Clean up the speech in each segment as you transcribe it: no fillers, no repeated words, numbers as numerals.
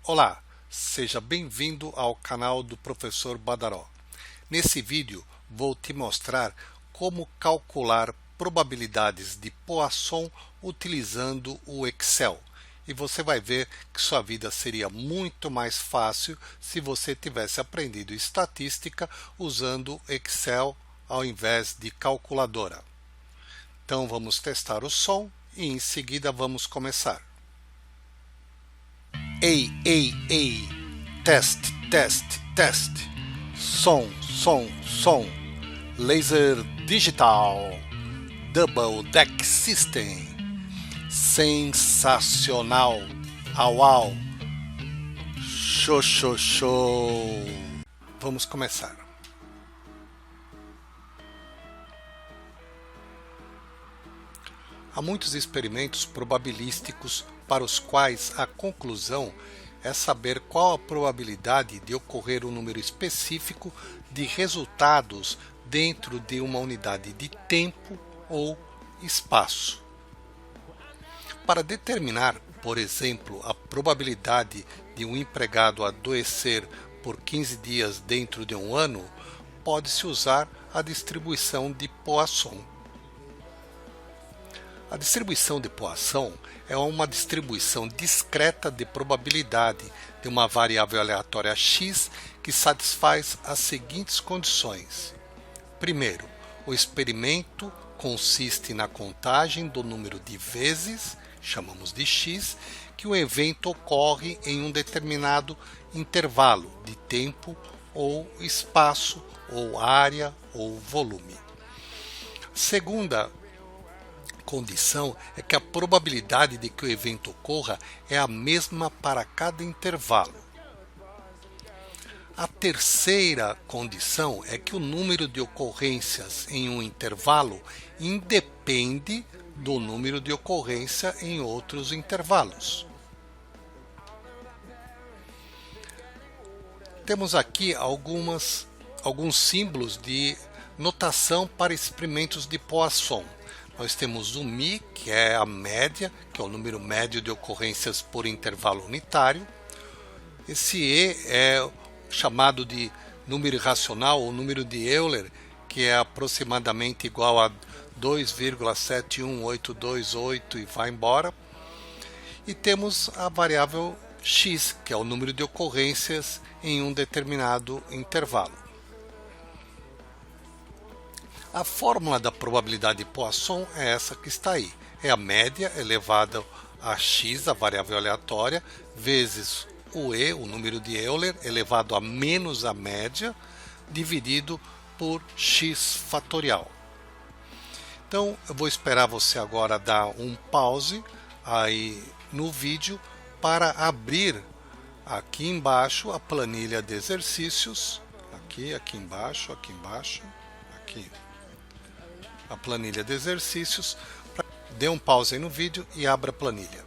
Olá, seja bem-vindo ao canal do Professor Badaró. Nesse vídeo vou te mostrar como calcular probabilidades de Poisson utilizando o Excel. E você vai ver que sua vida seria muito mais fácil se você tivesse aprendido estatística usando Excel ao invés de calculadora. Então vamos testar o som e em seguida vamos começar. Ei, ei, ei, teste, teste, teste, som, som, som, laser digital, double deck system, sensacional, au au, show, show, show. Vamos começar. Há muitos experimentos probabilísticos para os quais a conclusão é saber qual a probabilidade de ocorrer um número específico de resultados dentro de uma unidade de tempo ou espaço. Para determinar, por exemplo, a probabilidade de um empregado adoecer por 15 dias dentro de um ano, pode-se usar a distribuição de Poisson. A distribuição de Poisson é uma distribuição discreta de probabilidade de uma variável aleatória x que satisfaz as seguintes condições. Primeiro, o experimento consiste na contagem do número de vezes, chamamos de x, que o evento ocorre em um determinado intervalo de tempo ou espaço, ou área, ou volume. Segunda condição é que a probabilidade de que o evento ocorra é a mesma para cada intervalo. A terceira condição é que o número de ocorrências em um intervalo independe do número de ocorrência em outros intervalos. Temos aqui alguns símbolos de notação para experimentos de Poisson. Nós temos o μ, que é a média, que é o número médio de ocorrências por intervalo unitário. Esse E é chamado de número irracional ou número de Euler, que é aproximadamente igual a 2,71828 e vai embora. E temos a variável x, que é o número de ocorrências em um determinado intervalo. A fórmula da probabilidade de Poisson é essa que está aí. É a média elevada a x, a variável aleatória, vezes o E, o número de Euler, elevado a menos a média, dividido por x fatorial. Então, eu vou esperar você agora dar um pause aí no vídeo para abrir aqui embaixo a planilha de exercícios. Aqui embaixo, aqui. A planilha de exercícios. Dê um pause aí no vídeo e abra a planilha.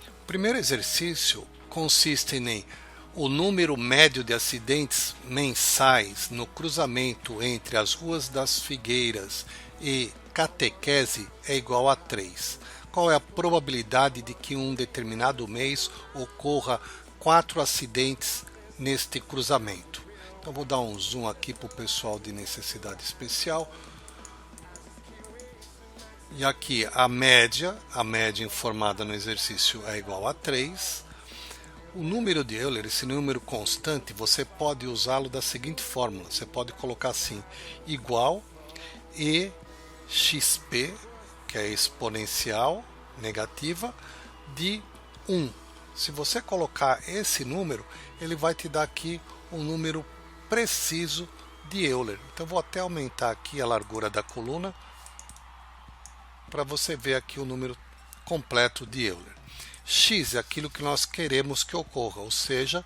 O primeiro exercício consiste em o número médio de acidentes mensais no cruzamento entre as ruas das Figueiras e Catequese é igual a 3. Qual é a probabilidade de que em um determinado mês ocorra 4 acidentes neste cruzamento? Então vou dar um zoom aqui para o pessoal de necessidade especial. E aqui a média informada no exercício é igual a 3. O número de Euler, esse número constante, você pode usá-lo da seguinte fórmula. Você pode colocar assim, igual exp, que é exponencial negativa, de 1. Se você colocar esse número, ele vai te dar aqui um número preciso de Euler. Então vou até aumentar aqui a largura da coluna para você ver aqui o número completo de Euler. X é aquilo que nós queremos que ocorra, ou seja,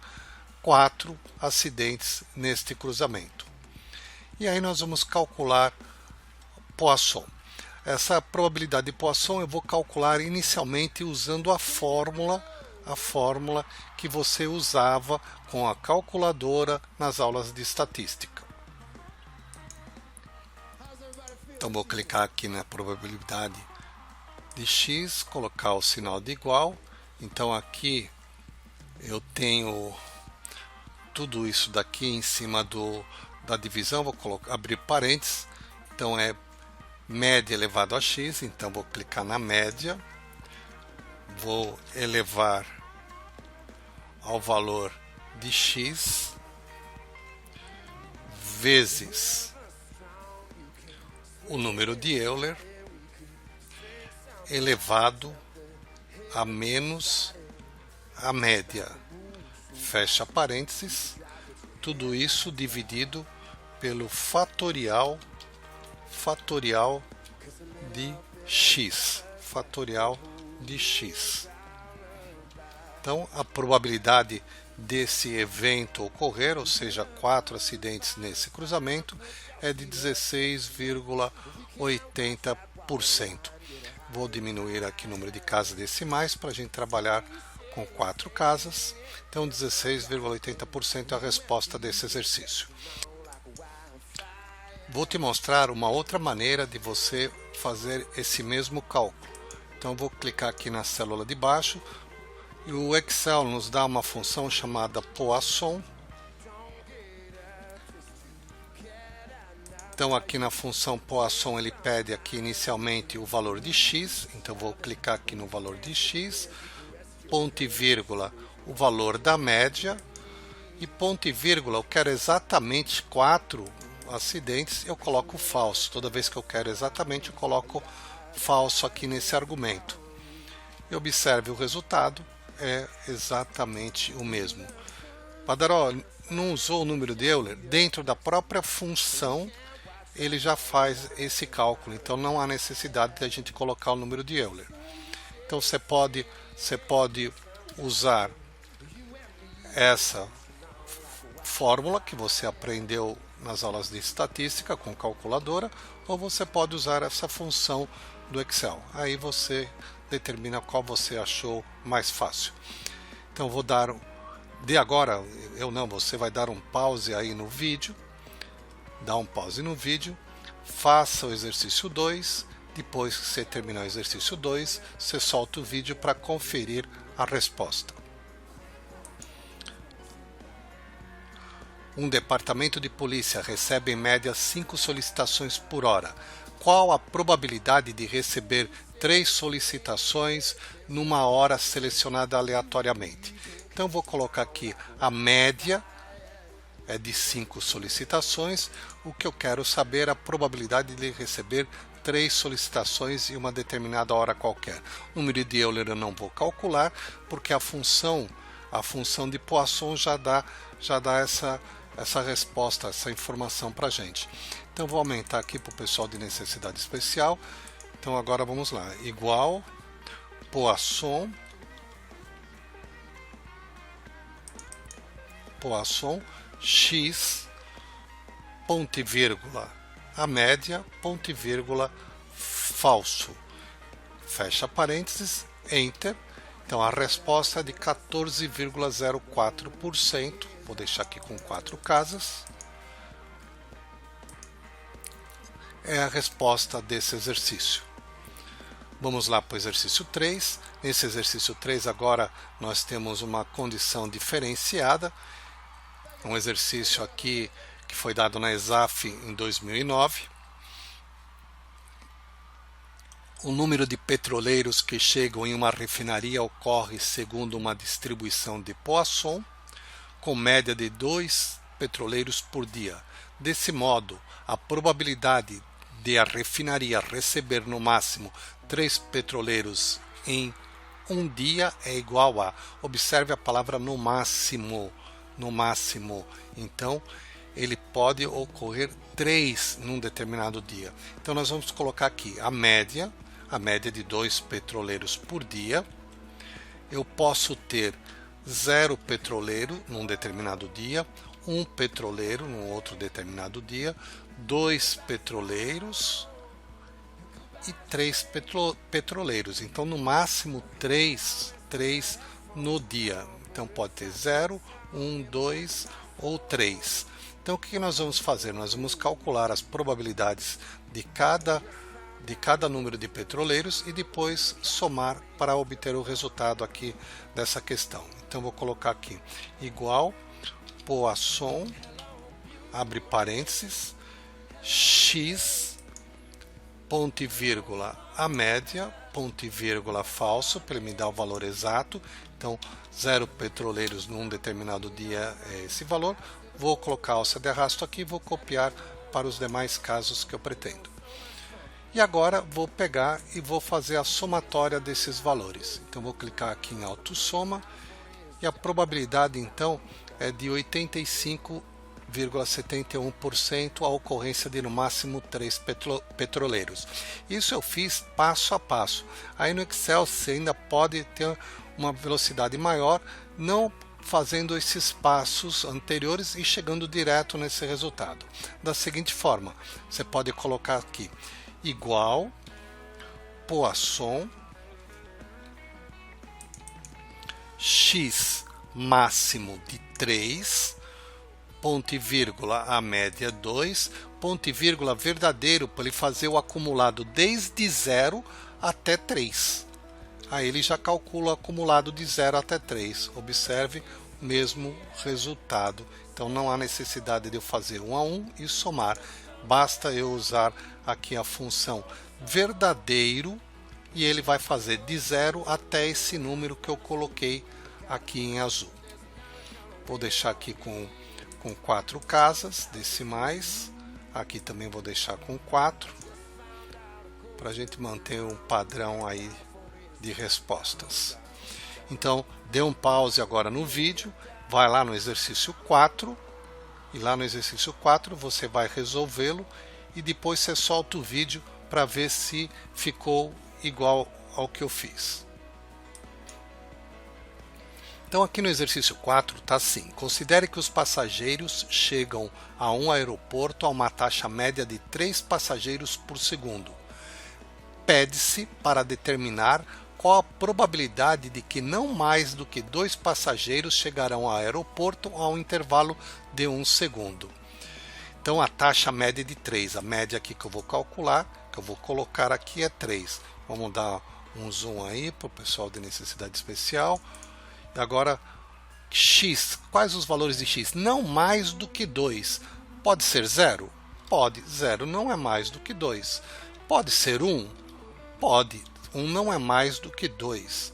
4 acidentes neste cruzamento. E aí nós vamos calcular Poisson. Essa probabilidade de Poisson eu vou calcular inicialmente usando a fórmula que você usava com a calculadora nas aulas de estatística. Então vou clicar aqui na probabilidade de x, colocar o sinal de igual Então aqui eu tenho tudo isso daqui em cima da divisão, vou abrir parênteses, então é média elevado a x, então vou clicar na média, vou elevar ao valor de x vezes o número de Euler elevado a menos a média, fecha parênteses, tudo isso dividido pelo fatorial de x, fatorial de x. Então, a probabilidade desse evento ocorrer, ou seja, 4 acidentes nesse cruzamento, é de 16,80%. Vou diminuir aqui o número de casas decimais para a gente trabalhar com 4 casas. Então, 16,80% é a resposta desse exercício. Vou te mostrar uma outra maneira de você fazer esse mesmo cálculo. Então, vou clicar aqui na célula de baixo. E o Excel nos dá uma função chamada Poisson. Então aqui na função Poisson ele pede aqui inicialmente o valor de x. Então vou clicar aqui no valor de x, ponto e vírgula o valor da média, e ponto e vírgula eu quero exatamente 4 acidentes, eu coloco falso. Toda vez que eu quero exatamente eu coloco falso aqui nesse argumento. E observe o resultado. É exatamente o mesmo. Padaró não usou o número de Euler? Dentro da própria função ele já faz esse cálculo, então não há necessidade de a gente colocar o número de Euler. Então você pode usar essa fórmula que você aprendeu nas aulas de estatística com calculadora, ou você pode usar essa função do Excel. Aí você determina qual você achou mais fácil. Então vou dar, de agora, você vai dar um pause aí no vídeo, dá um pause no vídeo, faça o exercício 2, depois que você terminar o exercício 2, você solta o vídeo para conferir a resposta. Um departamento de polícia recebe em média 5 solicitações por hora. Qual a probabilidade de receber 3 solicitações numa hora selecionada aleatoriamente? Então vou colocar aqui a média é de 5 solicitações. O que eu quero saber é a probabilidade de receber 3 solicitações em uma determinada hora qualquer. O número de Euler eu não vou calcular, porque a função de Poisson já dá essa resposta, essa informação para a gente. Então vou aumentar aqui para o pessoal de necessidade especial. Então agora vamos lá, igual Poisson x, ponto e vírgula, a média, ponto e vírgula, falso, fecha parênteses, enter. Então a resposta é de 14,04%, vou deixar aqui com 4 casas. É a resposta desse exercício. Vamos lá para o exercício 3. Nesse exercício 3 agora nós temos uma condição diferenciada. Um exercício aqui que foi dado na ESAF em 2009. O número de petroleiros que chegam em uma refinaria ocorre segundo uma distribuição de Poisson, com média de 2 petroleiros por dia. Desse modo, a probabilidade de a refinaria receber no máximo 3 petroleiros em um dia é igual a, observe a palavra no máximo, então ele pode ocorrer 3 num determinado dia. Então nós vamos colocar aqui a média de 2 petroleiros por dia. Eu posso ter 0 petroleiro num determinado dia, 1 petroleiro num outro determinado dia, 2 petroleiros e 3 petroleiros. Então no máximo 3 no dia. Então pode ter 0, 1, 2 ou 3. Então o que nós vamos fazer? Nós vamos calcular as probabilidades de cada de cada número de petroleiros e depois somar para obter o resultado aqui dessa questão. Então vou colocar aqui igual Poisson, abre parênteses, x, ponto e vírgula, a média, ponto e vírgula, falso, para ele me dar o valor exato. Então 0 petroleiros num determinado dia é esse valor. Vou colocar a alça de arrasto aqui e vou copiar para os demais casos que eu pretendo. E agora vou pegar e vou fazer a somatória desses valores. Então vou clicar aqui em autossoma e a probabilidade então é de 85,71% a ocorrência de no máximo 3 petroleiros. Isso eu fiz passo a passo. Aí no Excel você ainda pode ter uma velocidade maior, não fazendo esses passos anteriores e chegando direto nesse resultado. Da seguinte forma, você pode colocar aqui igual Poisson x máximo de 3, ponto e vírgula, a média 2, ponto e vírgula, verdadeiro, para ele fazer o acumulado desde 0 até 3. Aí ele já calcula o acumulado de 0 até 3. Observe o mesmo resultado. Então não há necessidade de eu fazer 1 a 1 e somar. Basta eu usar aqui a função verdadeiro e ele vai fazer de 0 até esse número que eu coloquei aqui em azul. Vou deixar aqui com 4 casas decimais. Aqui também vou deixar com 4 para a gente manter um padrão aí de respostas. Então dê um pause agora no vídeo, vai lá no exercício 4 e lá no exercício 4 você vai resolvê-lo e depois você solta o vídeo para ver se ficou igual ao que eu fiz. Então aqui no exercício 4 está assim: considere que os passageiros chegam a um aeroporto a uma taxa média de 3 passageiros por segundo. Pede-se para determinar qual a probabilidade de que não mais do que 2 passageiros chegarão ao aeroporto ao intervalo de 1 segundo. Então a taxa média é de 3, a média aqui que eu vou calcular, que eu vou colocar aqui é 3. Vamos dar um zoom aí para o pessoal de necessidade especial. E agora x, quais os valores de x? Não mais do que 2. Pode ser 0? Pode, 0 não é mais do que 2. Pode ser 1? Pode, 1 não é mais do que 2.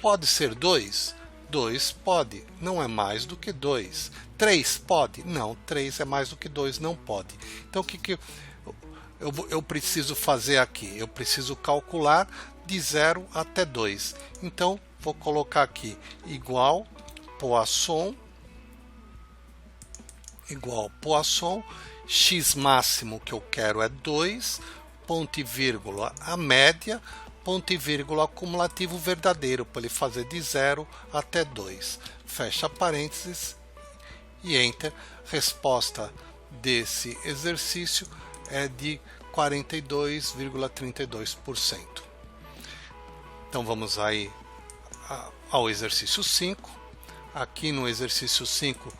Pode ser 2? 2 pode, não é mais do que 2. 3 pode? Não, 3 é mais do que 2, não pode. Então o que eu preciso fazer aqui? Eu preciso calcular de 0 até 2. Então vou colocar aqui igual Poisson, x máximo que eu quero é 2, ponto e vírgula, a média, ponto e vírgula, acumulativo verdadeiro, para ele fazer de 0 até 2. Fecha parênteses e Enter. Resposta desse exercício é de 42,32%. Então vamos aí ao exercício 5. Aqui no exercício 5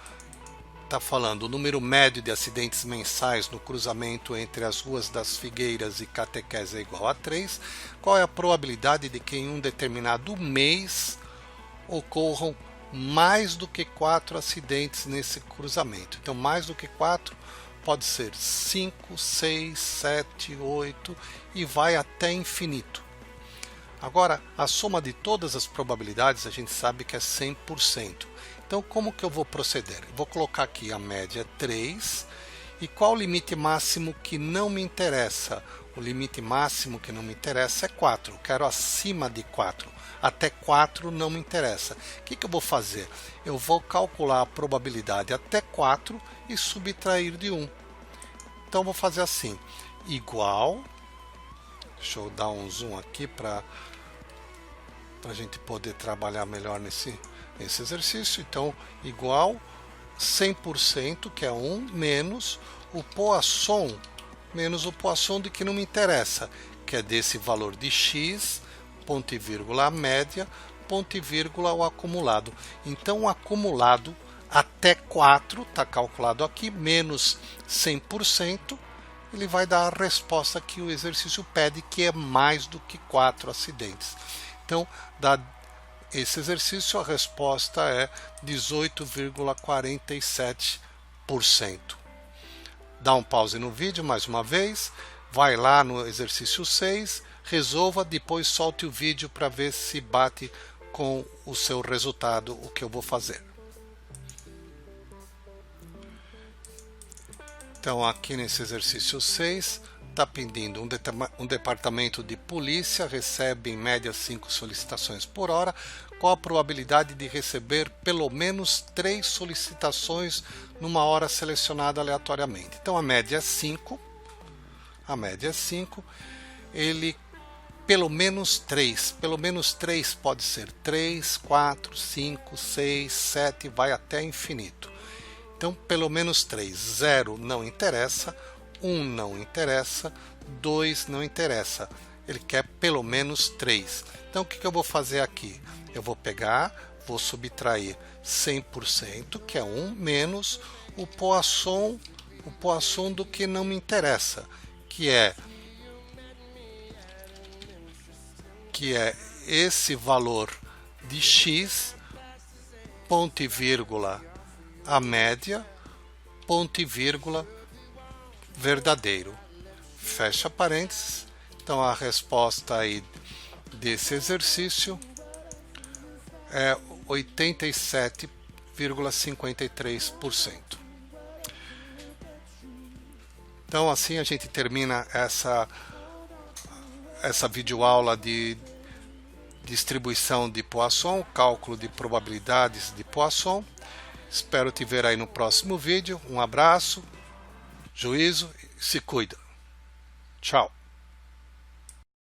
está falando o número médio de acidentes mensais no cruzamento entre as ruas das Figueiras e Catequese é igual a 3. Qual é a probabilidade de que em um determinado mês ocorram mais do que 4 acidentes nesse cruzamento? Então mais do que 4 pode ser 5, 6, 7, 8 e vai até infinito. Agora, a soma de todas as probabilidades a gente sabe que é 100%. Então, como que eu vou proceder? Eu vou colocar aqui a média 3. E qual o limite máximo que não me interessa? O limite máximo que não me interessa é 4. Eu quero acima de 4. Até 4 não me interessa. O que eu vou fazer? Eu vou calcular a probabilidade até 4 e subtrair de 1. Então, vou fazer assim. Igual. Deixa eu dar um zoom aqui para a gente poder trabalhar melhor nesse exercício. Então, igual 100%, que é 1, menos o Poisson de que não me interessa, que é desse valor de x, ponto e vírgula, a média, ponto e vírgula, o acumulado. Então, o acumulado até 4 está calculado aqui, menos 100%, ele vai dar a resposta que o exercício pede, que é mais do que 4 acidentes. Então, esse exercício, a resposta é 18,47%. Dá um pause no vídeo mais uma vez, vai lá no exercício 6, resolva, depois solte o vídeo para ver se bate com o seu resultado, o que eu vou fazer. Então, aqui nesse exercício 6, está pedindo um departamento de polícia, recebe em média 5 solicitações por hora. Qual a probabilidade de receber pelo menos 3 solicitações numa hora selecionada aleatoriamente? Então, a média é 5. A média é 5. Ele, pelo menos 3. Pelo menos 3 pode ser 3, 4, 5, 6, 7, vai até infinito. Então, pelo menos 3. 0 não interessa, 1 não interessa, 2 não interessa. Ele quer pelo menos 3. Então, o que eu vou fazer aqui? Eu vou pegar, vou subtrair 100%, que é 1, menos o Poisson do que não me interessa, que é esse valor de x, ponto e vírgula, a média, ponto e vírgula, verdadeiro. Fecha parênteses. Então, a resposta aí desse exercício é 87,53%. Então, assim a gente termina essa videoaula de distribuição de Poisson, cálculo de probabilidades de Poisson. Espero te ver aí no próximo vídeo. Um abraço, juízo, se cuida. Tchau.